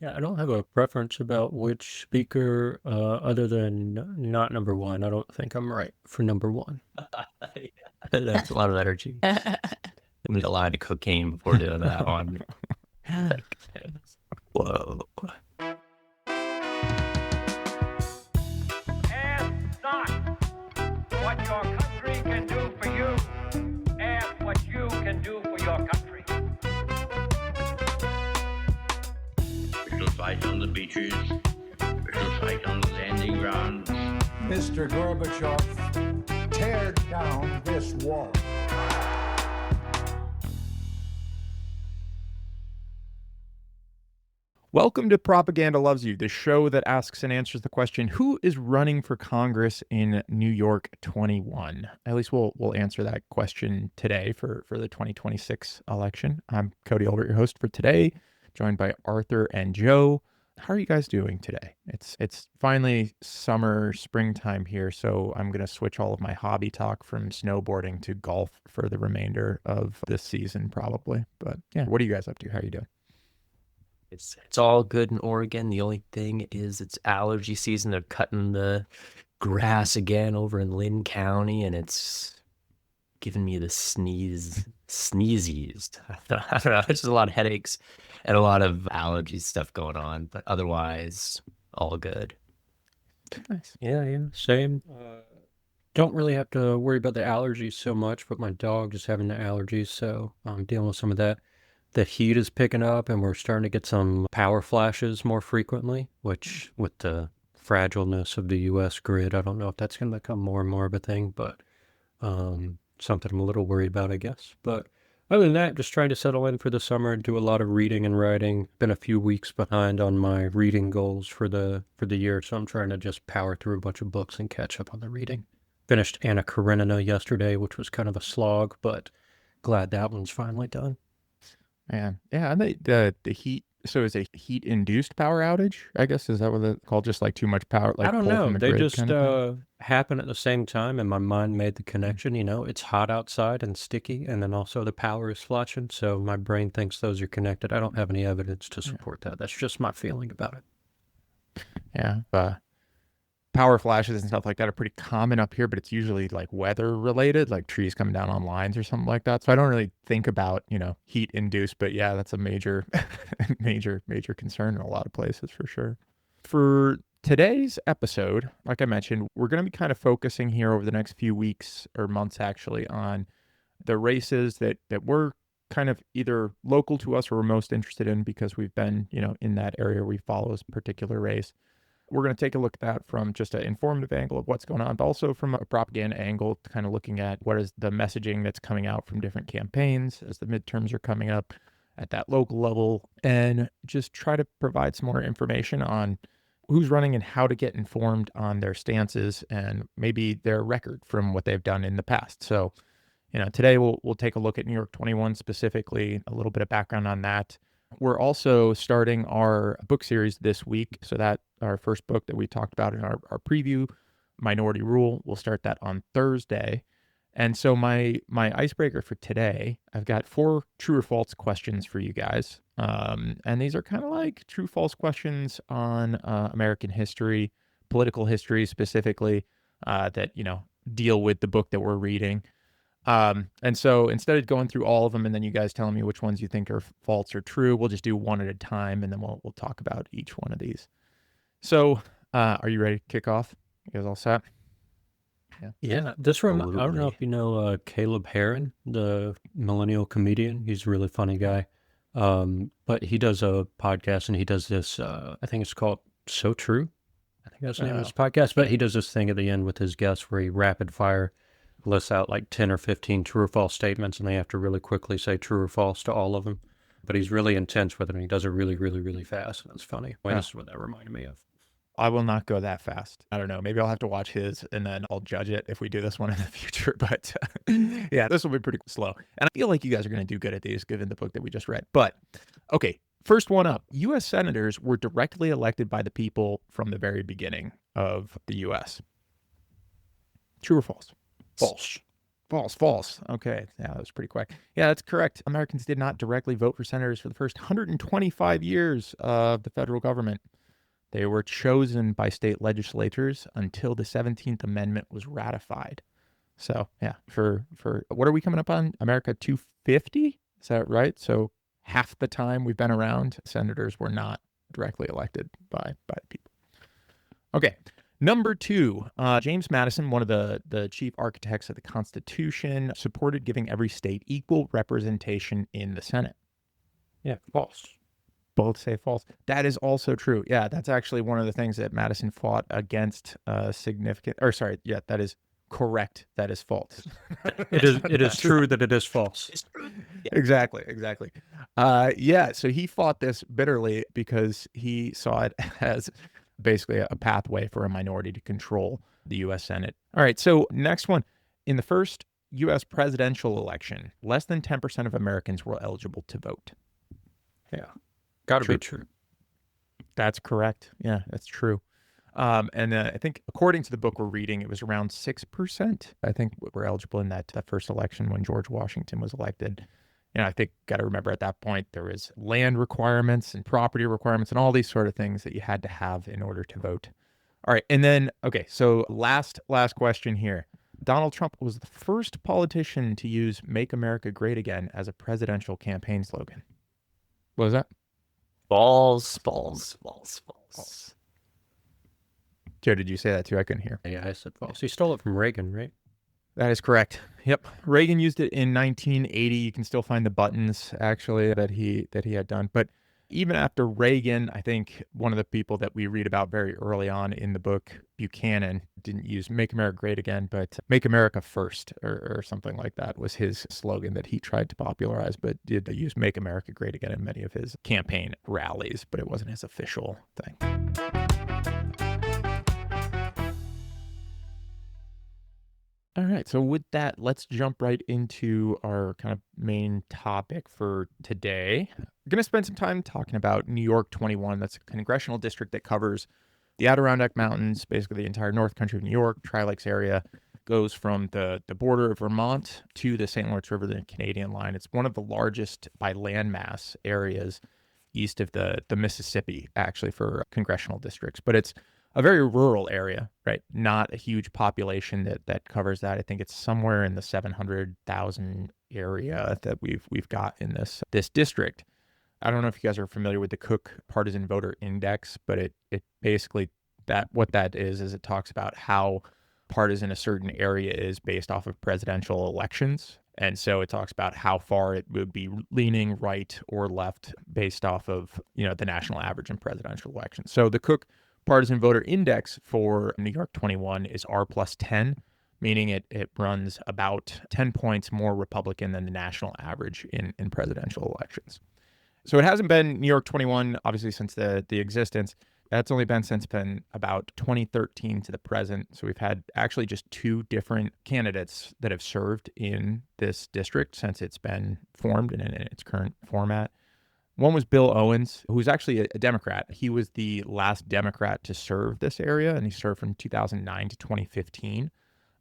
Yeah, I don't have a preference about which speaker, other than not number one. I don't think I'm right for number one. That's a lot of energy. I need a lot of cocaine before doing that one. Whoa. Ask not what your country can do for you. Ask what you can do for your country. We shall fight on the beaches. We shall fight on the landing grounds. Mr. Gorbachev, tear down this wall. Welcome to Propaganda Loves You, the show that asks and answers the question, who is running for Congress in New York 21? At least we'll answer that question today for the 2026 election. I'm Kodie, your host for today, joined by Arthur and Joe. How are you guys doing today? It's finally summer, springtime here, so I'm going to switch all of my hobby talk from snowboarding to golf for the remainder of this season, probably. But yeah, what are you guys up to? How are you doing? It's all good in Oregon. The only thing is it's allergy season. They're cutting the grass again over in Lynn County, and it's giving me the sneezies. I don't know. There's just a lot of headaches and a lot of allergy stuff going on, but otherwise, all good. Nice. Yeah, same. Don't really have to worry about the allergies so much, but my dog is having the allergies, so I'm dealing with some of that. The heat is picking up, and we're starting to get some power flashes more frequently, which, with the fragileness of the U.S. grid, I don't know if that's going to become more and more of a thing, but something I'm a little worried about, I guess. But other than that, just trying to settle in for the summer and do a lot of reading and writing. Been a few weeks behind on my reading goals for the year, so I'm trying to just power through a bunch of books and catch up on the reading. Finished Anna Karenina yesterday, which was kind of a slog, but glad that one's finally done. Man, yeah, and the heat. So is a heat-induced power outage? I guess is that what it's called? Just like too much power, I like don't pull know. from the They grid just kind of thing. happen at the same time, and my mind made the connection. It's hot outside and sticky, and then also the power is flashing, so my brain thinks those are connected. I don't have any evidence to support that. That's just my feeling about it. Yeah, power flashes and stuff like that are pretty common up here, but it's usually like weather related, like trees coming down on lines or something like that. So I don't really think about heat induced, but yeah, that's a major, major concern in a lot of places for sure. For today's episode, like I mentioned, we're going to be kind of focusing here over the next few weeks or months actually on the races that we're kind of either local to us or we're most interested in because we've been, in that area. We follow this particular race. We're going to take a look at that from just an informative angle of what's going on, but also from a propaganda angle, kind of looking at what is the messaging that's coming out from different campaigns as the midterms are coming up at that local level, and just try to provide some more information on who's running and how to get informed on their stances and maybe their record from what they've done in the past. So, today we'll take a look at New York 21 specifically, a little bit of background on that. We're also starting our book series this week. So that our first book that we talked about in our preview, Minority Rule, we'll start that on Thursday. And so my icebreaker for today, I've got 4 true or false questions for you guys. And these are kind of like true false questions on American history, political history specifically, that, deal with the book that we're reading. And so instead of going through all of them and then you guys telling me which ones you think are false or true, we'll just do one at a time and then we'll talk about each one of these. So, are you ready to kick off? You guys all set? Yeah, I don't know if you know Caleb Heron, the millennial comedian. He's a really funny guy. But he does a podcast and he does this, I think it's called So True. I think that's the name of his podcast. But he does this thing at the end with his guests where he rapid fire lists out like 10 or 15 true or false statements and they have to really quickly say true or false to all of them. But he's really intense with it and he does it really, really, really fast. And it's funny. Well, this is what that reminded me of. I will not go that fast. I don't know. Maybe I'll have to watch his and then I'll judge it if we do this one in the future. But yeah, this will be pretty slow. And I feel like you guys are going to do good at these given the book that we just read. But okay, first one up. U.S. senators were directly elected by the people from the very beginning of the U.S. True or false? False. False. Okay. Yeah, that was pretty quick. Yeah, that's correct. Americans did not directly vote for senators for the first 125 years of the federal government. They were chosen by state legislatures until the 17th Amendment was ratified. So, yeah, for what are we coming up on? America 250? Is that right? So, half the time we've been around, senators were not directly elected by the people. Okay. Number 2, James Madison, one of the chief architects of the Constitution, supported giving every state equal representation in the Senate. Yeah, false. Both say false. That is also true. Yeah, that's actually one of the things that Madison fought against that is correct. That is false. It is true that it is false. It's true. Exactly. So he fought this bitterly because he saw it as basically a pathway for a minority to control the U.S. Senate. All right, so next one. In the first U.S. presidential election, less than 10% of Americans were eligible to vote. Yeah. Got to be true. That's correct. Yeah, that's true. And I think according to the book we're reading, it was around 6%, I think, were eligible in that first election when George Washington was elected. And I think got to remember at that point, there was land requirements and property requirements and all these sort of things that you had to have in order to vote. All right. And then, okay, so last question here. Donald Trump was the first politician to use Make America Great Again as a presidential campaign slogan. What was that? False. Joe, did you say that too? I couldn't hear. Yeah, I said false. He stole it from Reagan, right? That is correct. Yep. Reagan used it in 1980. You can still find the buttons actually that he had done. But even after Reagan, I think one of the people that we read about very early on in the book, Buchanan, didn't use Make America Great Again, but Make America First or something like that was his slogan that he tried to popularize, but did use Make America Great Again in many of his campaign rallies, but it wasn't his official thing. All right, so with that, let's jump right into our kind of main topic for today. We're going to spend some time talking about New York 21. That's a congressional district that covers the Adirondack Mountains, basically the entire North Country of New York, Tri-Lakes area, goes from the border of Vermont to the St. Lawrence River, the Canadian line. It's one of the largest by landmass areas east of the Mississippi, actually, for congressional districts. But it's a very rural area, right? Not a huge population that covers that. I think it's somewhere in the 700,000 area that we've got in this district. I don't know if you guys are familiar with the Cook Partisan Voter Index, but it basically what that is it talks about how partisan a certain area is based off of presidential elections. And so it talks about how far it would be leaning right or left based off of, the national average in presidential elections. So the Cook Partisan Voter Index for New York 21 is R+10, meaning it runs about 10 points more Republican than the national average in presidential elections. So it hasn't been New York 21, obviously, since the existence. That's only been since about 2013 to the present. So we've had actually just 2 different candidates that have served in this district since it's been formed and in its current format. One was Bill Owens, who was actually a Democrat. He was the last Democrat to serve this area, and he served from 2009 to 2015.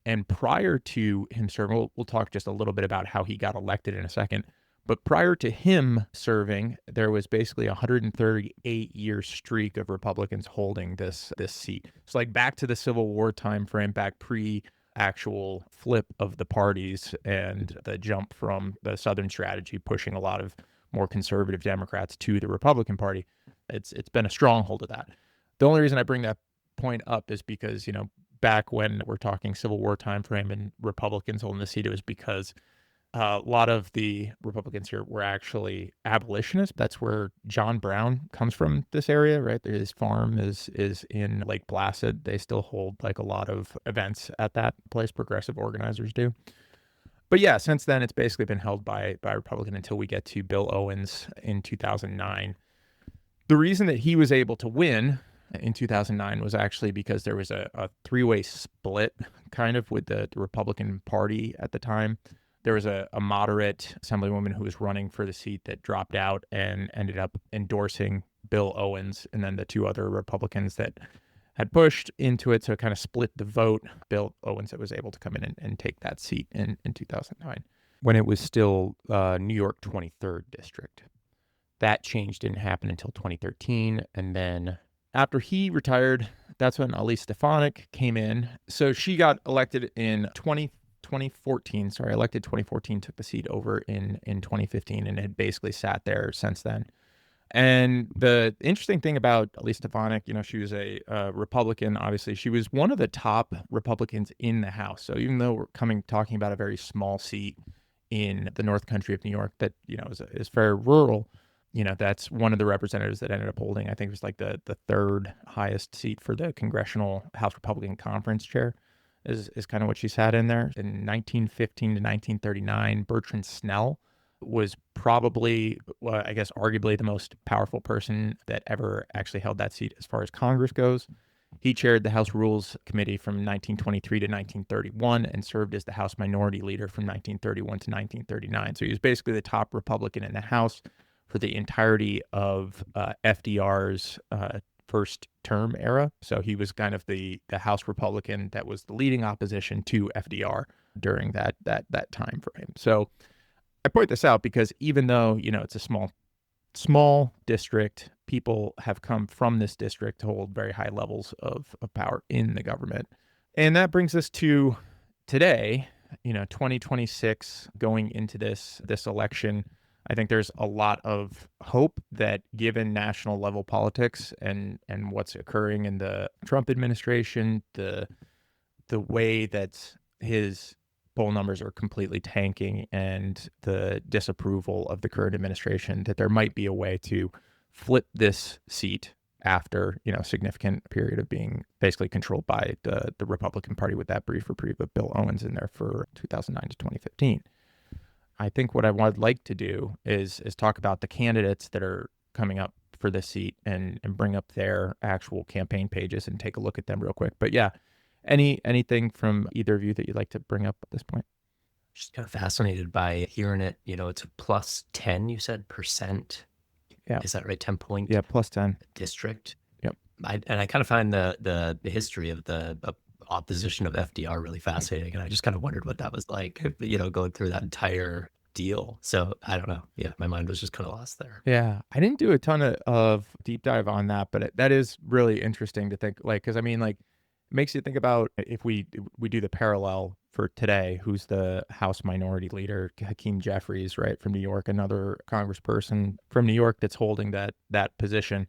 And prior to him serving, we'll talk just a little bit about how he got elected in a second. But prior to him serving, there was basically a 138-year streak of Republicans holding this seat. It's like back to the Civil War time frame, back pre-actual flip of the parties and the jump from the Southern strategy pushing a lot of more conservative Democrats to the Republican Party. It's been a stronghold of that. The only reason I bring that point up is because, back when we're talking Civil War time frame and Republicans holding the seat, it was because a lot of the Republicans here were actually abolitionists. That's where John Brown comes from, this area, right? His farm is in Lake Placid. They still hold like a lot of events at that place, progressive organizers do. But yeah, since then, it's basically been held by Republican until we get to Bill Owens in 2009. The reason that he was able to win in 2009 was actually because there was a 3-way split kind of with the Republican Party at the time. There was a moderate Assemblywoman who was running for the seat that dropped out and ended up endorsing Bill Owens. And then the 2 other Republicans that had pushed into it, so it kind of split the vote. Bill Owens was able to come in and take that seat in 2009 when it was still New York 23rd District. That change didn't happen until 2013. And then after he retired, that's when Elise Stefanik came in. So she got elected in 2014. Elected 2014, took the seat over in 2015 and had basically sat there since then. And the interesting thing about Elise Stefanik, she was a Republican. Obviously, she was one of the top Republicans in the House. So even though we're talking about a very small seat in the North Country of New York that, is very rural, that's one of the representatives that ended up holding, I think it was like the third highest seat for the Congressional House Republican Conference chair is kind of what she sat in there. In 1915 to 1939, Bertrand Snell was probably, I guess, arguably the most powerful person that ever actually held that seat as far as Congress goes. He chaired the House Rules Committee from 1923 to 1931 and served as the House Minority Leader from 1931 to 1939. So he was basically the top Republican in the House for the entirety of FDR's first term era. So he was kind of the House Republican that was the leading opposition to FDR during that time frame. So I point this out because even though, it's a small district, people have come from this district to hold very high levels of power in the government. And that brings us to today, 2026, going into this election. I think there's a lot of hope that given national level politics and what's occurring in the Trump administration, the way that his poll numbers are completely tanking and the disapproval of the current administration, that there might be a way to flip this seat after, a significant period of being basically controlled by the Republican Party with that brief reprieve of Bill Owens in there for 2009 to 2015. I think what I would like to do is talk about the candidates that are coming up for this seat and bring up their actual campaign pages and take a look at them real quick. But yeah, anything from either of you that you'd like to bring up at this point? Just kind of fascinated by hearing it. It's a plus 10, you said, percent. Yeah. Is that right? 10 point? Yeah, plus 10. District. Yep. I kind of find the history of the opposition of FDR really fascinating. And I just kind of wondered what that was like, going through that entire deal. So I don't know. Yeah, my mind was just kind of lost there. Yeah, I didn't do a ton of deep dive on that, but that is really interesting to think, because it makes you think about if we do the parallel for today, who's the House Minority Leader, Hakeem Jeffries, right, from New York, another congressperson from New York that's holding that position.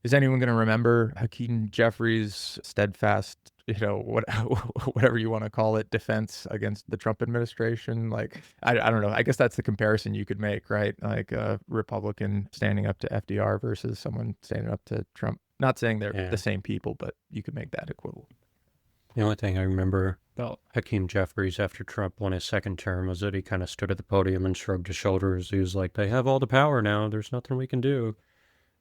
Is anyone going to remember Hakeem Jeffries' steadfast, whatever you want to call it, defense against the Trump administration? I don't know. I guess that's the comparison you could make, right? Like a Republican standing up to FDR versus someone standing up to Trump. Not saying they're the same people, but you could make that equivalent. The only thing I remember about Hakeem Jeffries after Trump won his second term was that he kind of stood at the podium and shrugged his shoulders. He was like, they have all the power now. There's nothing we can do,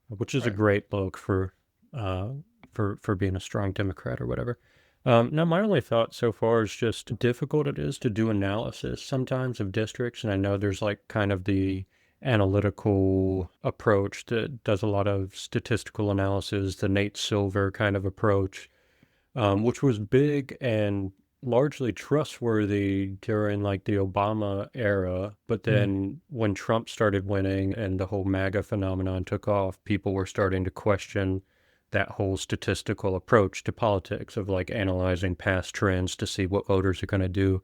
which is a great look for being a strong Democrat or whatever. Now, my only thought so far is just difficult it is to do analysis sometimes of districts. And I know there's kind of the analytical approach that does a lot of statistical analysis, the Nate Silver kind of approach, which was big and largely trustworthy during the Obama era. But then when Trump started winning and the whole MAGA phenomenon took off, people were starting to question that whole statistical approach to politics of analyzing past trends to see what voters are going to do.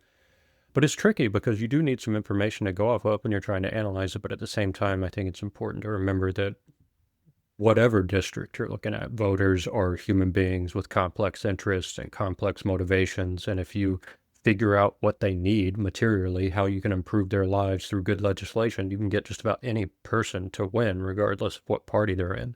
But it's tricky because you do need some information to go off of when you're trying to analyze it. But at the same time, I think it's important to remember that whatever district you're looking at, voters are human beings with complex interests and complex motivations. And if you figure out what they need materially, how you can improve their lives through good legislation, you can get just about any person to win, regardless of what party they're in.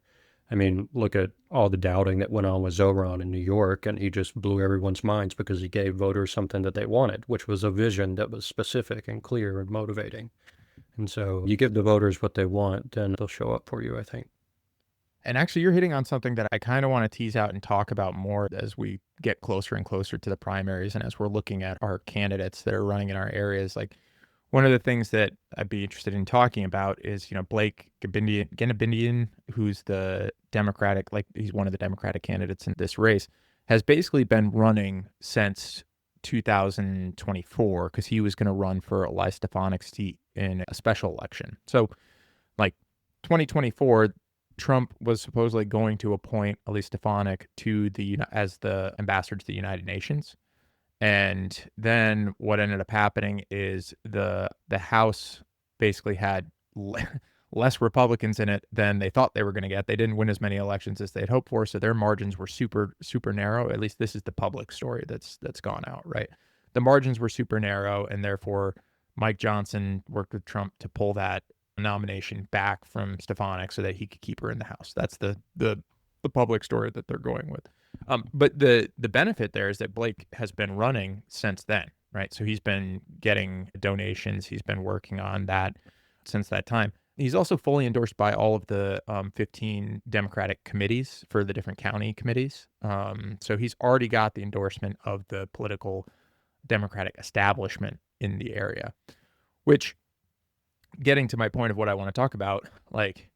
I mean, look at all the doubting that went on with Zoran in New York, and he just blew everyone's minds because he gave voters something that they wanted, which was a vision that was specific and clear and motivating. And so you give the voters what they want, then they'll show up for you, I think. And actually, you're hitting on something that I kind of want to tease out and talk about more as we get closer and closer to the primaries and as we're looking at our candidates that are running in our areas. One of the things that I'd be interested in talking about is, Blake Gendebien, who's the Democratic, like he's one of the Democratic candidates in this race, has basically been running since 2024 because he was going to run for Elise Stefanik's seat in a special election. So, like 2024, Trump was supposedly going to appoint Elise Stefanik as the ambassador to the United Nations. And then what ended up happening is the House basically had less Republicans in it than they thought they were going to get. They didn't win as many elections as they had hoped for, so their margins were super, super narrow. At least this is the public story that's gone out, right? The margins were super narrow, and therefore Mike Johnson worked with Trump to pull that nomination back from Stefanik so that he could keep her in the House. That's the public story that they're going with. But the benefit there is that Blake has been running since then, right? So he's been getting donations. He's been working on that since that time. He's also fully endorsed by all of the 15 Democratic committees for the different county committees. So he's already got the endorsement of the political Democratic establishment in the area, which, getting to my point of what I want to talk about, like,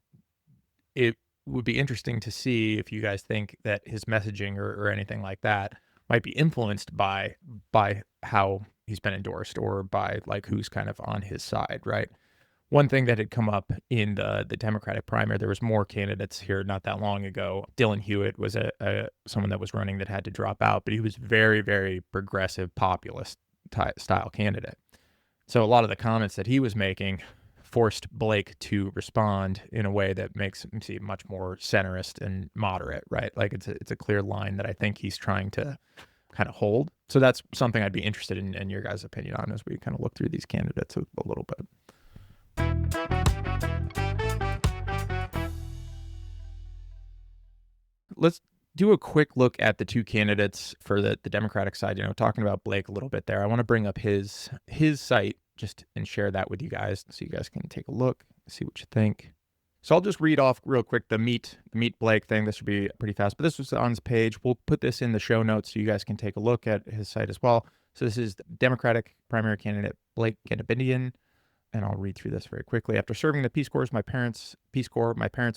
it would be interesting to see if you guys think that his messaging or anything like that might be influenced by how he's been endorsed or by like who's kind of on his side, right? One thing that had come up in the Democratic primary, there was more candidates here not that long ago. Dylan Hewitt was someone that was running that had to drop out, but he was very, very progressive, populist style candidate. So a lot of the comments that he was making forced Blake to respond in a way that makes him seem much more centrist and moderate, right? Like it's a clear line that I think he's trying to kind of hold. So that's something I'd be interested in your guys' opinion on as we kind of look through these candidates a little bit. Let's do a quick look at the two candidates for the Democratic side. Talking about Blake a little bit there. I want to bring up his site just and share that with you guys so you guys can take a look, see what you think. So I'll just read off real quick the meet Blake thing. This should be pretty fast, but this was on his page. We'll put this in the show notes so you guys can take a look at his site as well. So this is Democratic primary candidate Blake Gendebien, and I'll read through this very quickly. After serving the Peace Corps, my parents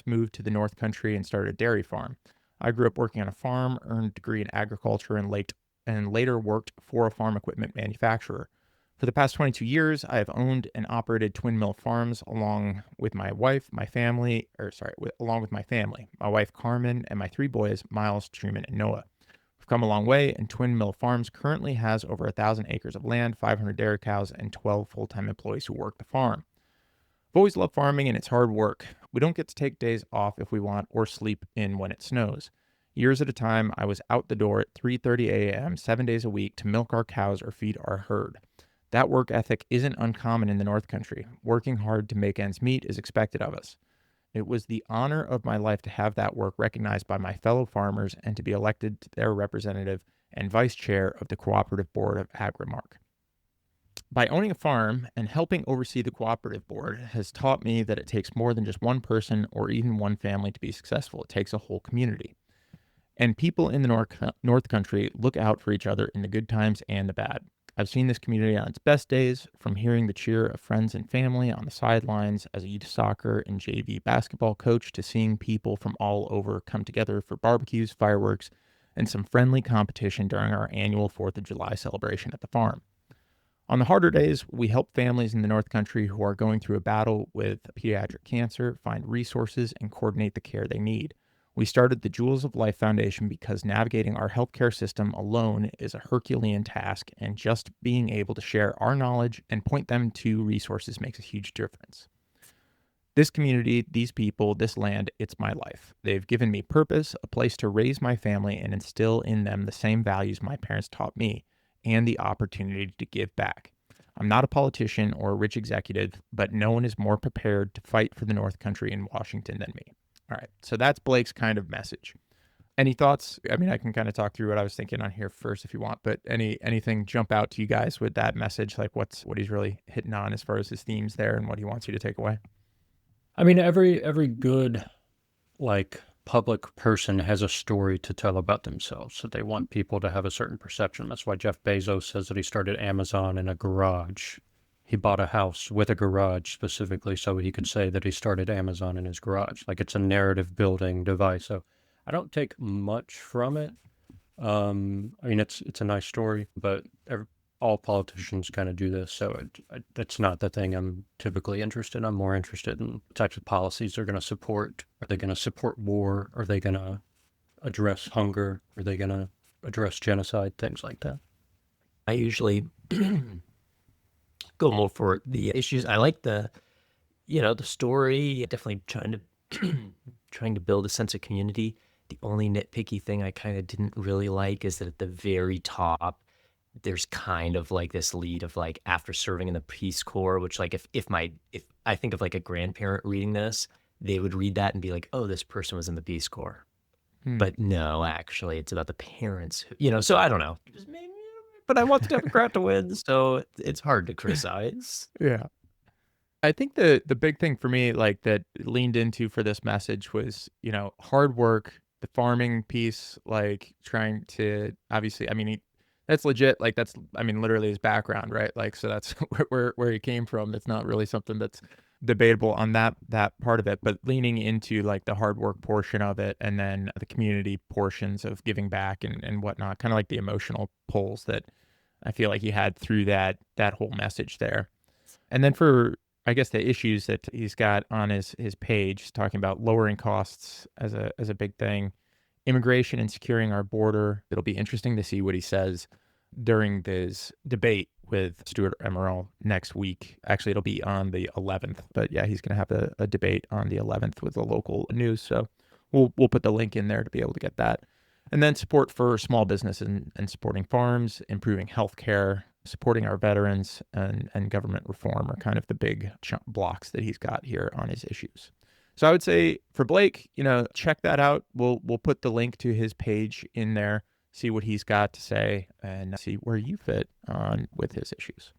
moved to the North Country and started a dairy farm. I grew up working on a farm, earned a degree in agriculture, and later worked for a farm equipment manufacturer. For the past 22 years, I have owned and operated twin mill farms along with my wife, my family, my wife Carmen, and my three boys, Miles, Truman, and Noah. We've come a long way, and Twin Mill Farms currently has over 1,000 acres of land, 500 dairy cows, and 12 full-time employees who work the farm. I've always loved farming, and it's hard work. We don't get to take days off if we want or sleep in when it snows. Years at a time, I was out the door at 3:30 a.m. 7 days a week to milk our cows or feed our herd. That work ethic isn't uncommon in the North Country. Working hard to make ends meet is expected of us. It was the honor of my life to have that work recognized by my fellow farmers and to be elected to their representative and vice chair of the Cooperative Board of Agrimark. By owning a farm and helping oversee the Cooperative Board has taught me that it takes more than just one person or even one family to be successful. It takes a whole community. And people in the North Country look out for each other in the good times and the bad. I've seen this community on its best days, from hearing the cheer of friends and family on the sidelines as a youth soccer and JV basketball coach to seeing people from all over come together for barbecues, fireworks, and some friendly competition during our annual 4th of July celebration at the farm. On the harder days, we help families in the North Country who are going through a battle with pediatric cancer find resources and coordinate the care they need. We started the Jewels of Life Foundation because navigating our healthcare system alone is a Herculean task, and just being able to share our knowledge and point them to resources makes a huge difference. This community, these people, this land, it's my life. They've given me purpose, a place to raise my family and instill in them the same values my parents taught me, and the opportunity to give back. I'm not a politician or a rich executive, but no one is more prepared to fight for the North Country in Washington than me. All right, so that's Blake's kind of message. Any thoughts? I mean, I can kind of talk through what I was thinking on here first if you want, but anything jump out to you guys with that message? Like what he's really hitting on as far as his themes there and what he wants you to take away? I mean, every good, like, public person has a story to tell about themselves. So they want people to have a certain perception. That's why Jeff Bezos says that he started Amazon in a garage. he bought a house with a garage specifically so he could say that he started Amazon in his garage. Like, it's a narrative building device. So I don't take much from it. I mean, it's a nice story, but all politicians kind of do this. So that's not the thing I'm typically interested in. I'm more interested in the types of policies they're going to support. Are they going to support war? Are they going to address hunger? Are they going to address genocide? Things like that. I usually go more for the issues. I like the story. Definitely trying to build a sense of community. The only nitpicky thing I kind of didn't really like is that at the very top, there's kind of like this lead of like after serving in the Peace Corps, which like if I think of like a grandparent reading this, they would read that and be like, oh, this person was in the Peace Corps. But no, actually, it's about the parents who, so I don't know. But I want the Democrat to win, so it's hard to criticize. Yeah. I think the big thing for me, like that leaned into for this message was, hard work, the farming piece, like trying to, obviously, I mean, that's legit. Like that's, I mean, literally his background, right? Like, so that's where he came from. It's not really something that's debatable on that part of it, but leaning into like the hard work portion of it, and then the community portions of giving back and whatnot, kind of like the emotional pulls that I feel like he had through that whole message there. And then for, I guess, the issues that he's got on his page, talking about lowering costs as a big thing, immigration and securing our border. It'll be interesting to see what he says during this debate with Stuart Amaral next week. Actually, it'll be on the 11th, but yeah, he's going to have a debate on the 11th with the local news. So we'll put the link in there to be able to get that. And then support for small business and supporting farms, improving healthcare, supporting our veterans, and government reform are kind of the big blocks that he's got here on his issues. So I would say for Blake, check that out. We'll put the link to his page in there, see what he's got to say, and see where you fit on with his issues.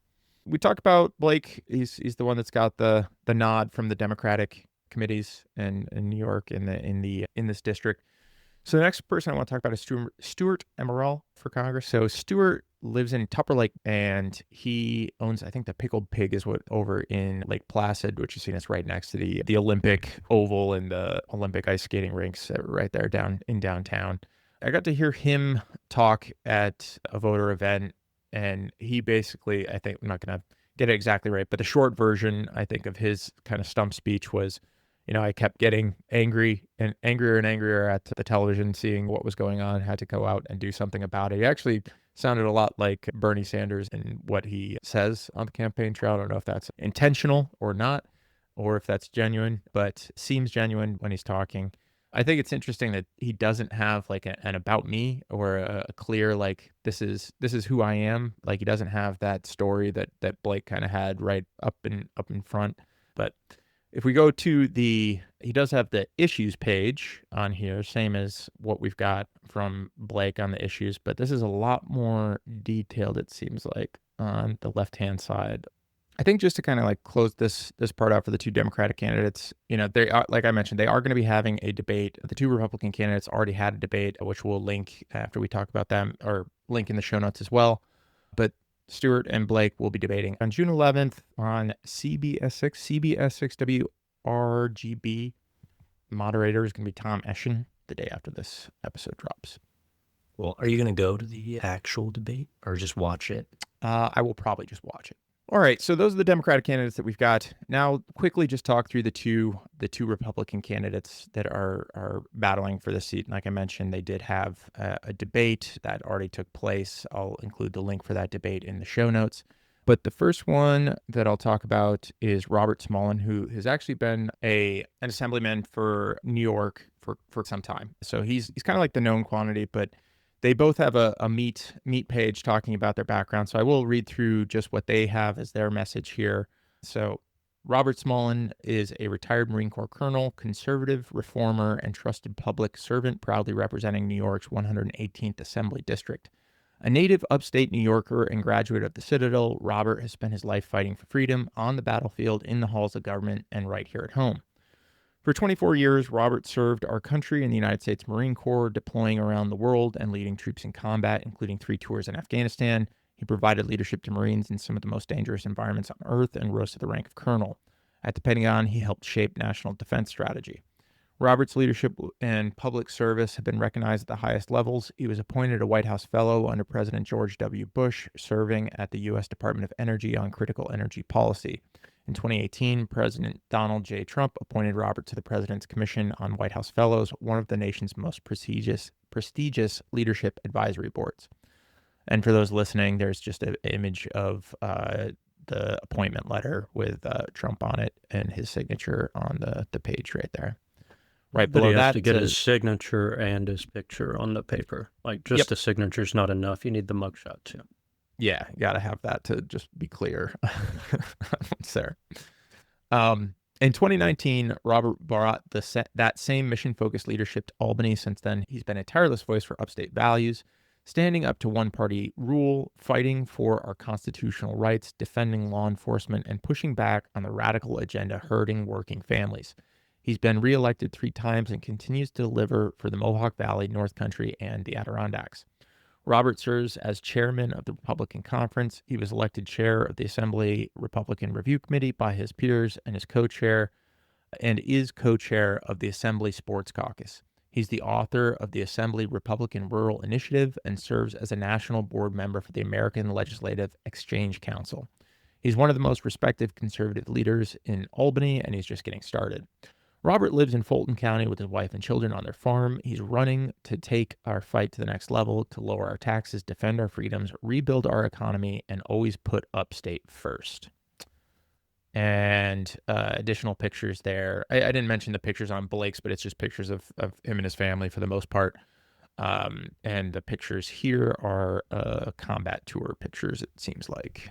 We talk about Blake. He's the one that's got the nod from the Democratic committees in New York in this district. So the next person I want to talk about is Stuart Amaral for Congress. So Stuart lives in Tupper Lake, and he owns, I think, the Pickled Pig is what over in Lake Placid, which is seen as right next to the Olympic Oval and the Olympic ice skating rinks right there downtown. I got to hear him talk at a voter event, and he basically, I think, I'm not going to get it exactly right, but the short version, I think, of his kind of stump speech was, I kept getting angrier and angrier at the television, seeing what was going on, had to go out and do something about it. He actually sounded a lot like Bernie Sanders in what he says on the campaign trail. I don't know if that's intentional or not, or if that's genuine, but seems genuine when he's talking. I think it's interesting that he doesn't have like an about me or a clear, like, this is who I am. Like, he doesn't have that story that Blake kind of had right up in front. But if we go to he does have the issues page on here, same as what we've got from Blake on the issues, but this is a lot more detailed, it seems like, on the left-hand side. I think just to kind of like close this part out for the two Democratic candidates, they are, like I mentioned, they are going to be having a debate. The two Republican candidates already had a debate, which we'll link after we talk about them, or link in the show notes as well. But Stuart and Blake will be debating on June 11th on CBS6 WRGB. Moderator is going to be Tom Eschen the day after this episode drops. Well, are you going to go to the actual debate or just watch it? I will probably just watch it. All right, so those are the Democratic candidates that we've got. Now, quickly just talk through the two Republican candidates that are battling for this seat. And like I mentioned, they did have a debate that already took place. I'll include the link for that debate in the show notes. But the first one that I'll talk about is Robert Smullen, who has actually been an assemblyman for New York for some time. So he's kind of like the known quantity, but they both have a meat page talking about their background. So I will read through just what they have as their message here. So Robert Smullen is a retired Marine Corps colonel, conservative, reformer, and trusted public servant, proudly representing New York's 118th Assembly District. A native upstate New Yorker and graduate of the Citadel, Robert has spent his life fighting for freedom on the battlefield, in the halls of government, and right here at home. For 24 years, Robert served our country in the United States Marine Corps, deploying around the world and leading troops in combat, including 3 tours in Afghanistan. He provided leadership to Marines in some of the most dangerous environments on Earth and rose to the rank of colonel. At the Pentagon, he helped shape national defense strategy. Robert's leadership and public service have been recognized at the highest levels. He was appointed a White House Fellow under President George W. Bush, serving at the U.S. Department of Energy on critical energy policy. In 2018, President Donald J. Trump appointed Robert to the President's Commission on White House Fellows, one of the nation's most prestigious leadership advisory boards. And for those listening, there's just an image of the appointment letter with Trump on it and his signature on the page right there. Right But below he has that, to get it his says- signature and his picture on the paper. Like, just Yep. the signature's not enough. You need the mugshot, too. Yeah, you got to have that to just be clear. What's there? In 2019, Robert brought that same mission-focused leadership to Albany. Since then, he's been a tireless voice for upstate values, standing up to one-party rule, fighting for our constitutional rights, defending law enforcement, and pushing back on the radical agenda hurting working families. He's been reelected 3 times and continues to deliver for the Mohawk Valley, North Country, and the Adirondacks. Robert serves as chairman of the Republican Conference. He was elected chair of the Assembly Republican Review Committee by his peers and is co-chair of the Assembly Sports Caucus. He's the author of the Assembly Republican Rural Initiative and serves as a national board member for the American Legislative Exchange Council. He's one of the most respected conservative leaders in Albany, and he's just getting started. Robert lives in Fulton County with his wife and children on their farm. He's running to take our fight to the next level, to lower our taxes, defend our freedoms, rebuild our economy, and always put upstate first. And additional pictures there. I didn't mention the pictures on Blake's, but it's just pictures of him and his family for the most part. And the pictures here are combat tour pictures, it seems like.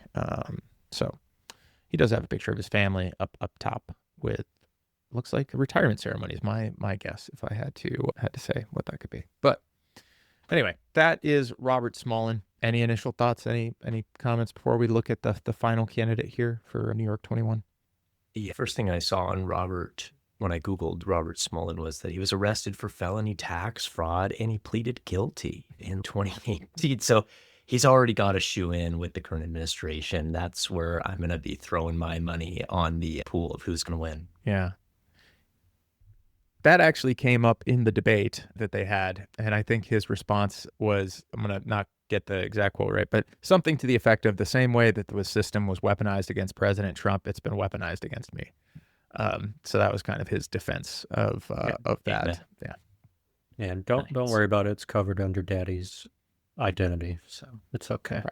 So he does have a picture of his family up top with, looks like a retirement ceremony is my guess, if I had to say what that could be. But anyway, that is Robert Smullen. Any initial thoughts? Any comments before we look at the final candidate here for New York 21? Yeah, first thing I saw on Robert when I Googled Robert Smullen was that he was arrested for felony tax fraud and he pleaded guilty in 2018. So he's already got a shoe in with the current administration. That's where I'm going to be throwing my money on the pool of who's going to win. Yeah. That actually came up in the debate that they had. And I think his response was, I'm going to not get the exact quote right, but something to the effect of, the same way that the system was weaponized against President Trump, it's been weaponized against me. So that was kind of his defense of that. Yeah. And don't worry about it. It's covered under Daddy's identity, so it's okay.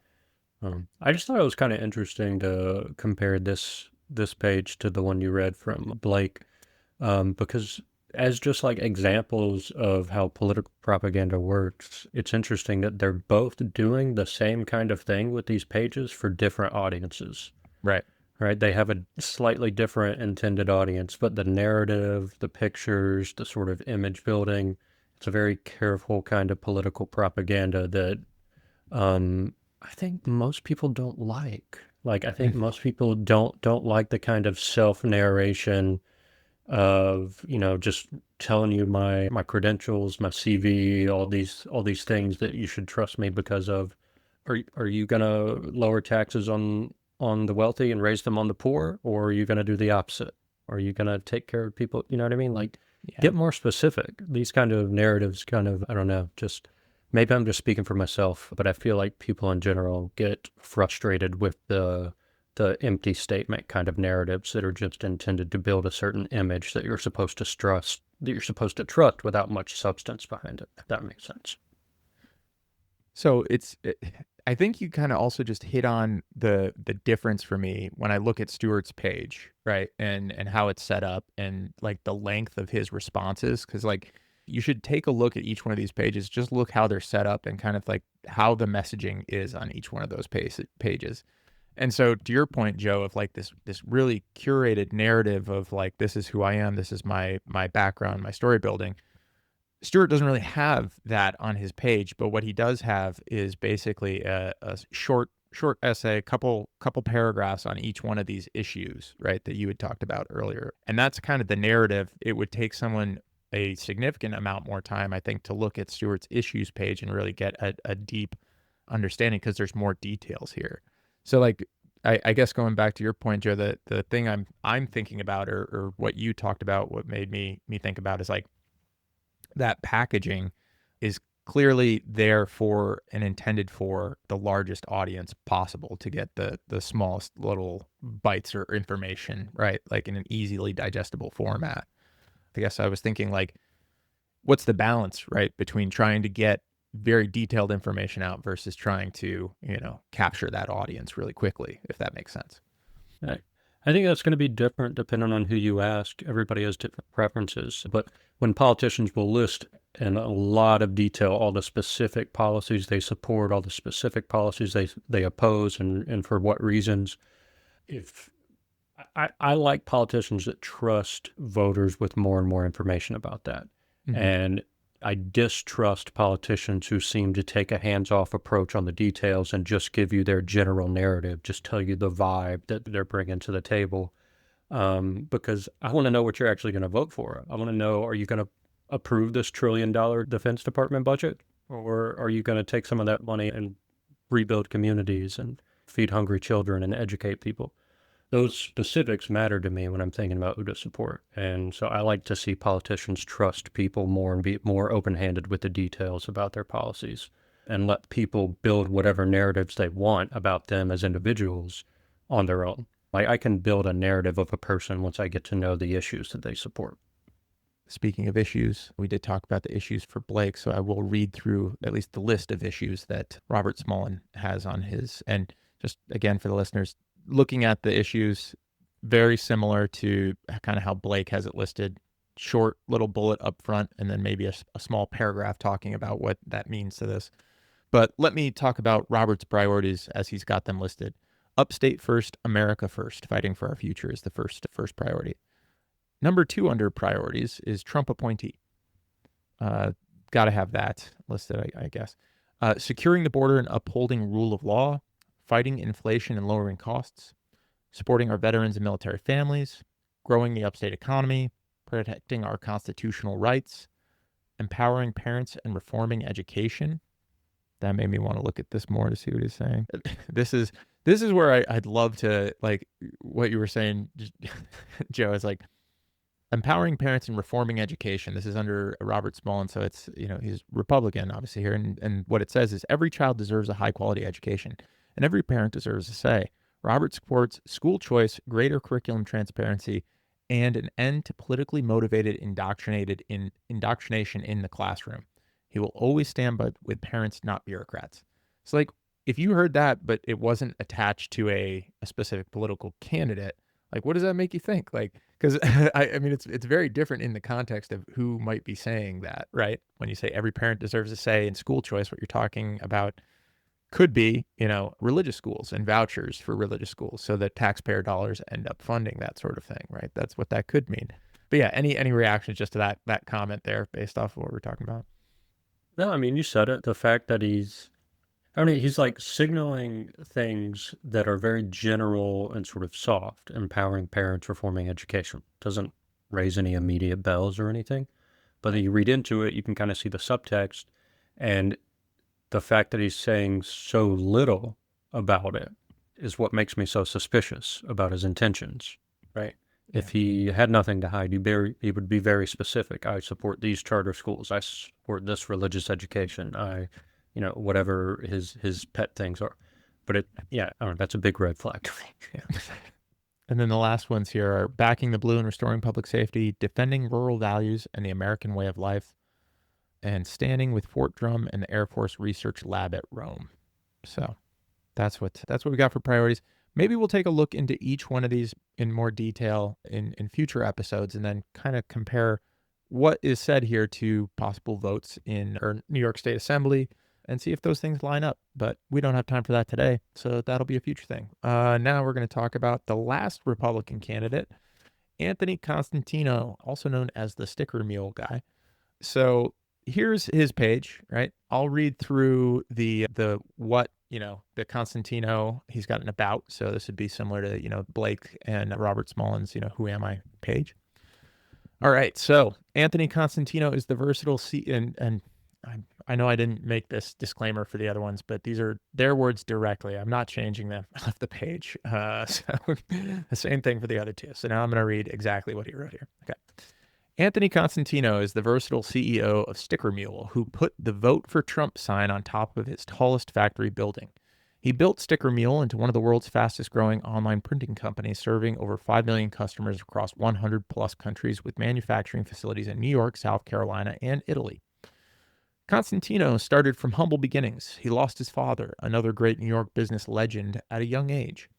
Right. I just thought it was kind of interesting to compare this page to the one you read from Blake, because as just like examples of how political propaganda works, it's interesting that they're both doing the same kind of thing with these pages for different audiences. Right. Right. They have a slightly different intended audience, but the narrative, the pictures, the sort of image building, it's a very careful kind of political propaganda that I think most people don't like. Like, I think most people don't like the kind of self-narration of, just telling you my credentials, my CV, all these things that you should trust me because of. Are you gonna lower taxes on the wealthy and raise them on the poor, or are you gonna do the opposite? Are you gonna take care of people? You know what I mean? Like, get more specific. These kind of narratives kind of, I don't know, just maybe I'm just speaking for myself, but I feel like people in general get frustrated with the empty statement kind of narratives that are just intended to build a certain image that you're supposed to trust, without much substance behind it, if that makes sense. So I think you kind of also just hit on the difference for me when I look at Stuart's page, right? And how it's set up and like the length of his responses. Cause like you should take a look at each one of these pages, just look how they're set up and kind of like how the messaging is on each one of those pages. And so to your point, Joe, of like this really curated narrative of like, this is who I am, this is my background, my story building. Stuart doesn't really have that on his page, but what he does have is basically a short essay, couple paragraphs on each one of these issues, right, that you had talked about earlier. And that's kind of the narrative. It would take someone a significant amount more time, I think, to look at Stuart's issues page and really get a deep understanding because there's more details here. So like, I guess going back to your point, Joe, the thing I'm thinking about, or what you talked about, what made me think about is like that packaging is clearly there for and intended for the largest audience possible to get the smallest little bites or information, right? Like in an easily digestible format. I guess I was thinking like, what's the balance, right, between trying to get very detailed information out versus trying to, capture that audience really quickly, if that makes sense. I think that's going to be different depending on who you ask. Everybody has different preferences. But when politicians will list in a lot of detail all the specific policies they support, all the specific policies they oppose, and for what reasons, if I like politicians that trust voters with more and more information about that. Mhm. And I distrust politicians who seem to take a hands-off approach on the details and just give you their general narrative, just tell you the vibe that they're bringing to the table. Because I want to know what you're actually going to vote for. I want to know, are you going to approve this $1 trillion Defense Department budget? Or are you going to take some of that money and rebuild communities and feed hungry children and educate people? Those specifics matter to me when I'm thinking about who to support. And so I like to see politicians trust people more and be more open-handed with the details about their policies and let people build whatever narratives they want about them as individuals on their own. Like I can build a narrative of a person once I get to know the issues that they support. Speaking of issues, we did talk about the issues for Blake, so I will read through at least the list of issues that Robert Smullen has on his. And just again, for the listeners, looking at the issues, very similar to kind of how Blake has it listed, short little bullet up front, and then maybe a small paragraph talking about what that means to this. But let me talk about Robert's priorities as he's got them listed. Upstate first, America first. Fighting for our future is the first priority. Number 2 under priorities is Trump appointee. Got to have that listed, I guess. Securing the border and upholding rule of law, fighting inflation and lowering costs, supporting our veterans and military families, growing the upstate economy, protecting our constitutional rights, empowering parents and reforming education. That made me want to look at this more to see what he's saying. This is where I'd love to, like what you were saying, Joe, is like empowering parents and reforming education. This is under Robert Smullen, so it's, he's Republican, obviously, here. And what it says is every child deserves a high-quality education, and every parent deserves a say. Robert supports school choice, greater curriculum transparency, and an end to politically motivated indoctrination in the classroom. He will always stand with parents, not bureaucrats. So, like, if you heard that, but it wasn't attached to a specific political candidate, like, what does that make you think? Like, because I mean, it's very different in the context of who might be saying that, right? When you say every parent deserves a say in school choice, what you're talking about could be, religious schools and vouchers for religious schools so that taxpayer dollars end up funding that sort of thing, right? That's what that could mean. But yeah, any reactions just to that comment there based off of what we're talking about? No, I mean, you said it. The fact that he's like signaling things that are very general and sort of soft, empowering parents, reforming education. Doesn't raise any immediate bells or anything. But then you read into it, you can kind of see the subtext. And the fact that he's saying so little about it is what makes me so suspicious about his intentions, right? Yeah. If he had nothing to hide, he would be very specific. I support these charter schools. I support this religious education. Whatever his pet things are. But I don't know, that's a big red flag to me. Yeah. And then the last ones here are backing the blue and restoring public safety, defending rural values and the American way of life, and standing with Fort Drum and the Air Force Research Lab at Rome. So that's what we got for priorities. Maybe we'll take a look into each one of these in more detail in future episodes and then kind of compare what is said here to possible votes in our New York State Assembly and see if those things line up. But we don't have time for that today, so that'll be a future thing. Now we're going to talk about the last Republican candidate, Anthony Constantino, also known as the sticker mule guy. So here's his page, right? I'll read through the Constantino, he's got an about. So this would be similar to, Blake and Robert Smullen's, Who Am I page. All right. So Anthony Constantino is the versatile and I know I didn't make this disclaimer for the other ones, but these are their words directly. I'm not changing them off the page. So the same thing for the other two. So now I'm going to read exactly what he wrote here. Okay. Anthony Constantino is the versatile CEO of Sticker Mule, who put the Vote for Trump sign on top of his tallest factory building. He built Sticker Mule into one of the world's fastest growing online printing companies, serving over 5 million customers across 100 plus countries with manufacturing facilities in New York, South Carolina, and Italy. Constantino started from humble beginnings. He lost his father, another great New York business legend, at a young age.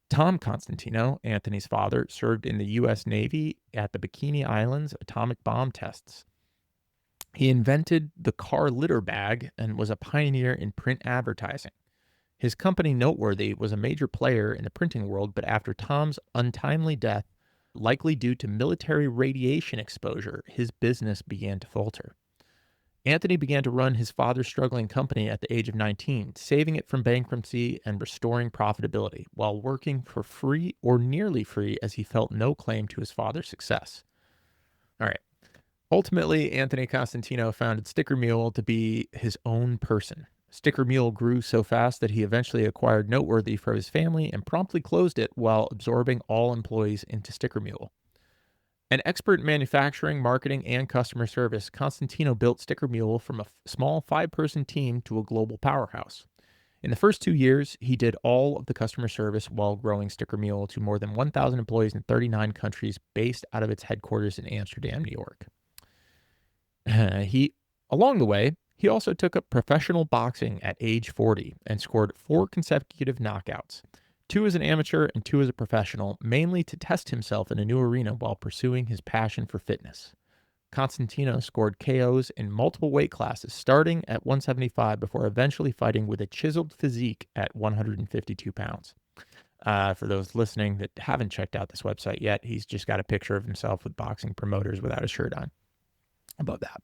Tom Constantino, Anthony's father, served in the U.S. Navy at the Bikini Islands atomic bomb tests. He invented the car litter bag and was a pioneer in print advertising. His company, Noteworthy, was a major player in the printing world, but after Tom's untimely death, likely due to military radiation exposure, his business began to falter. Anthony began to run his father's struggling company at the age of 19, saving it from bankruptcy and restoring profitability, while working for free or nearly free as he felt no claim to his father's success. All right. Ultimately, Anthony Constantino founded Sticker Mule to be his own person. Sticker Mule grew so fast that he eventually acquired Noteworthy for his family and promptly closed it while absorbing all employees into Sticker Mule. An expert in manufacturing, marketing, and customer service, Constantino built Sticker Mule from a small 5-person team to a global powerhouse. In the first 2 years, he did all of the customer service while growing Sticker Mule to more than 1,000 employees in 39 countries based out of its headquarters in Amsterdam, New York. Along the way, he also took up professional boxing at age 40 and scored 4 consecutive knockouts. 2 as an amateur and 2 as a professional, mainly to test himself in a new arena while pursuing his passion for fitness. Constantino scored KOs in multiple weight classes, starting at 175 before eventually fighting with a chiseled physique at 152 pounds. For those listening that haven't checked out this website yet, he's just got a picture of himself with boxing promoters without a shirt on. Above that.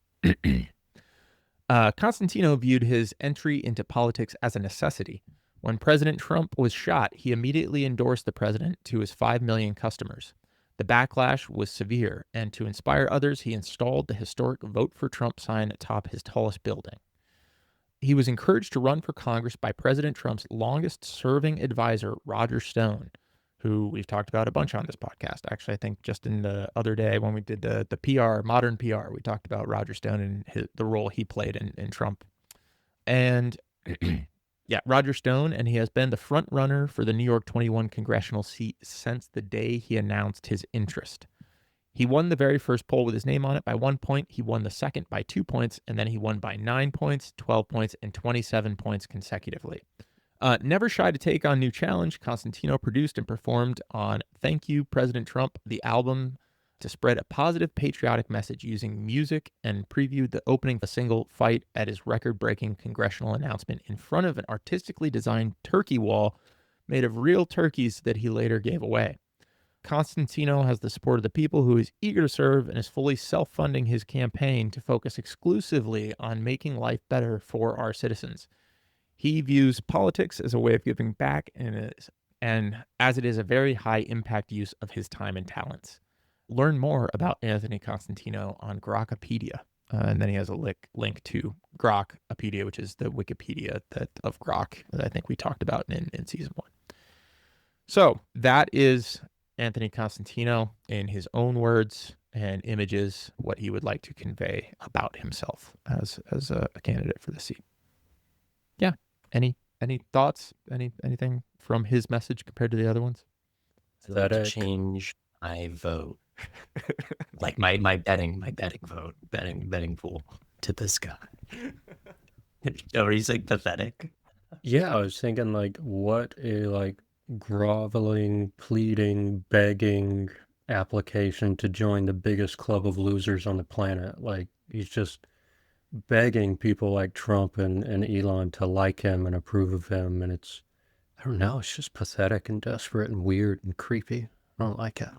Constantino viewed his entry into politics as a necessity. When President Trump was shot, he immediately endorsed the president to his 5 million customers. The backlash was severe, and to inspire others, he installed the historic Vote for Trump sign atop his tallest building. He was encouraged to run for Congress by President Trump's longest-serving advisor, Roger Stone, who we've talked about a bunch on this podcast. Actually, I think just in the other day when we did the PR, modern PR, we talked about Roger Stone and the role he played in Trump. And yeah, Roger Stone, and he has been the front runner for the New York 21 congressional seat since the day he announced his interest. He won the very first poll with his name on it by 1 point. He won the second by 2 points, and then he won by 9 points, 12 points, and 27 points consecutively. Never shy to take on new challenge, Constantino produced and performed on Thank You, President Trump, the album to spread a positive patriotic message using music, and previewed the opening of a single fight at his record-breaking congressional announcement in front of an artistically designed turkey wall made of real turkeys that he later gave away. Constantino has the support of the people, who is eager to serve and is fully self-funding his campaign to focus exclusively on making life better for our citizens. He views politics as a way of giving back, and as it is a very high-impact use of his time and talents. Learn more about Anthony Constantino on Grokpedia. And then he has a link to Grokpedia, which is the Wikipedia of Grok that I think we talked about in season 1. So that is Anthony Constantino in his own words and images, what he would like to convey about himself as a candidate for the seat. Yeah. Any thoughts? Anything from his message compared to the other ones? I'd like to change my vote. Like my betting vote, betting pool to this guy. Or he's like pathetic. Yeah, I was thinking like what a groveling, pleading, begging application to join the biggest club of losers on the planet. Like he's just begging people like Trump and Elon to like him and approve of him, and it's, I don't know, it's just pathetic and desperate and weird and creepy. I don't like it.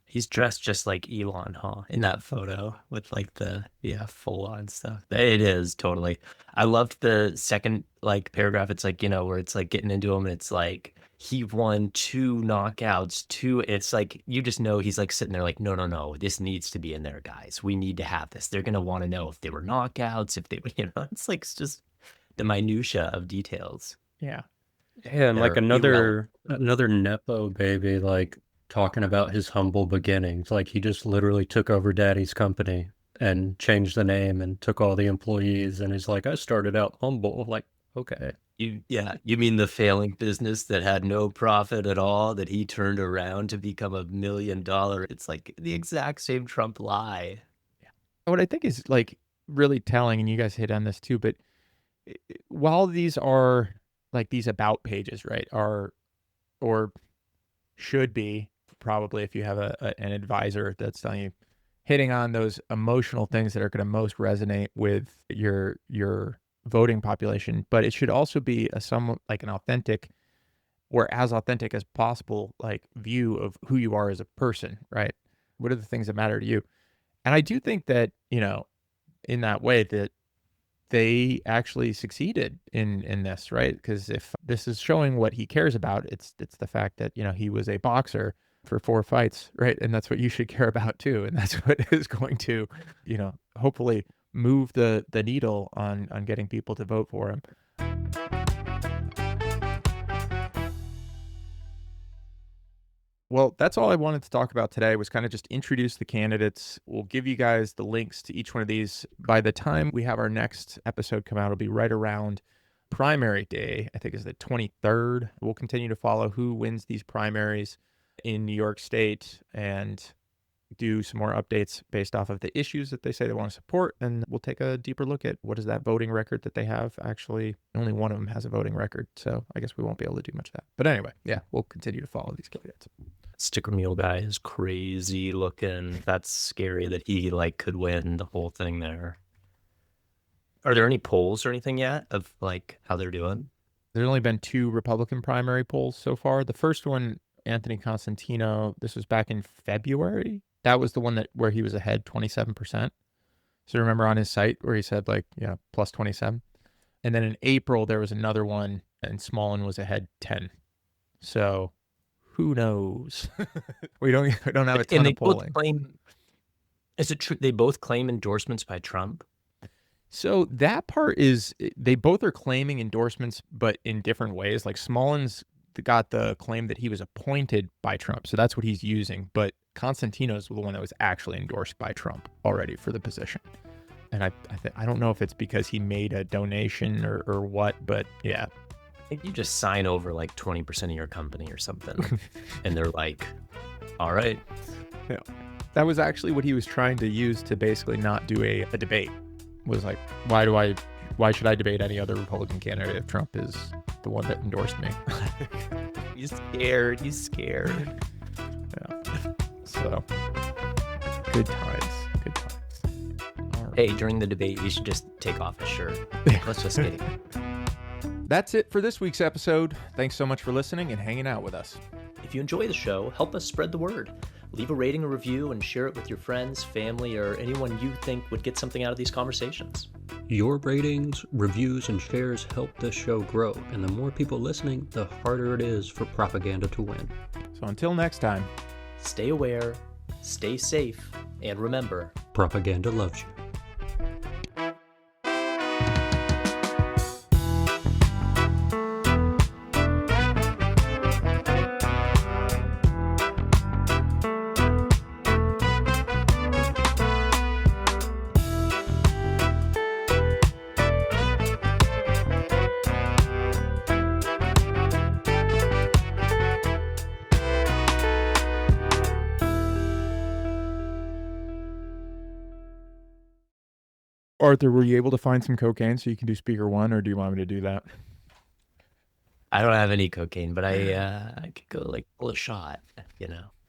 He's dressed just like Elon, huh? In that photo with like the full on stuff. It is totally. I loved the second paragraph. It's like, where it's like getting into him, and it's like he won 2 knockouts, 2 it's like, you just know he's, like, sitting there like, "No, this needs to be in there, guys. We need to have this. They're gonna wanna know if they were knockouts, if they were," it's like, it's just the minutia of details. Yeah. Yeah, and like They're irrelevant. another Nepo baby, like talking about his humble beginnings. Like he just literally took over daddy's company and changed the name and took all the employees and he's like, I started out humble. Like, okay. You mean the failing business that had no profit at all, that he turned around to become $1 million? It's like the exact same Trump lie. What I think is like really telling, and you guys hit on this too, but while these are like these about pages, right, are or should be probably, if you have an advisor that's telling you, hitting on those emotional things that are going to most resonate with your voting population, but it should also be a somewhat like an authentic, or as authentic as possible, like view of who you are as a person, right? What are the things that matter to you? And I do think that, in that way, that they actually succeeded in this, right? Because if this is showing what he cares about, it's the fact that, he was a boxer for 4 fights, right? And that's what you should care about too. And that's what is going to, hopefully move the needle on getting people to vote for him. Well, that's all I wanted to talk about today, was kind of just introduce the candidates. We'll give you guys the links to each one of these. By the time we have our next episode come out, it'll be right around primary day, I think is the 23rd. We'll continue to follow who wins these primaries in New York State and do some more updates based off of the issues that they say they want to support. And we'll take a deeper look at what is that voting record that they have. Actually, only one of them has a voting record, so I guess we won't be able to do much of that. But anyway, yeah, we'll continue to follow these candidates. Sticker Mule guy is crazy looking. That's scary that he like could win the whole thing there. Are there any polls or anything yet of like how they're doing? There's only been 2 Republican primary polls so far. The first one, Anthony Constantino, this was back in February. That was the one where he was ahead 27%. So remember on his site where he said like, plus 27. And then in April, there was another one and Smullen was ahead 10. So who knows? we don't have a ton of polling. Is it true they both claim endorsements by Trump? So that part is, they both are claiming endorsements, but in different ways. Like Smullen's got the claim that he was appointed by Trump. So that's what he's using. But Constantino's the one that was actually endorsed by Trump already for the position. And I don't know if it's because he made a donation or what, but yeah. I think you just sign over like 20% of your company or something. And they're like, all right. Yeah. That was actually what he was trying to use to basically not do a debate. Was like, why should I debate any other Republican candidate if Trump is the one that endorsed me? He's scared. Yeah. So, good times. All right. Hey, during the debate, you should just take off his shirt. Let's just get it. That's it for this week's episode. Thanks so much for listening and hanging out with us. If you enjoy the show, help us spread the word. Leave a rating or review and share it with your friends, family, or anyone you think would get something out of these conversations. Your ratings, reviews, and shares help this show grow, and the more people listening, the harder it is for propaganda to win. So until next time, stay aware, stay safe, and remember, propaganda loves you. Arthur, were you able to find some cocaine so you can do speaker 1, or do you want me to do that? I don't have any cocaine, but I could go like pull a shot,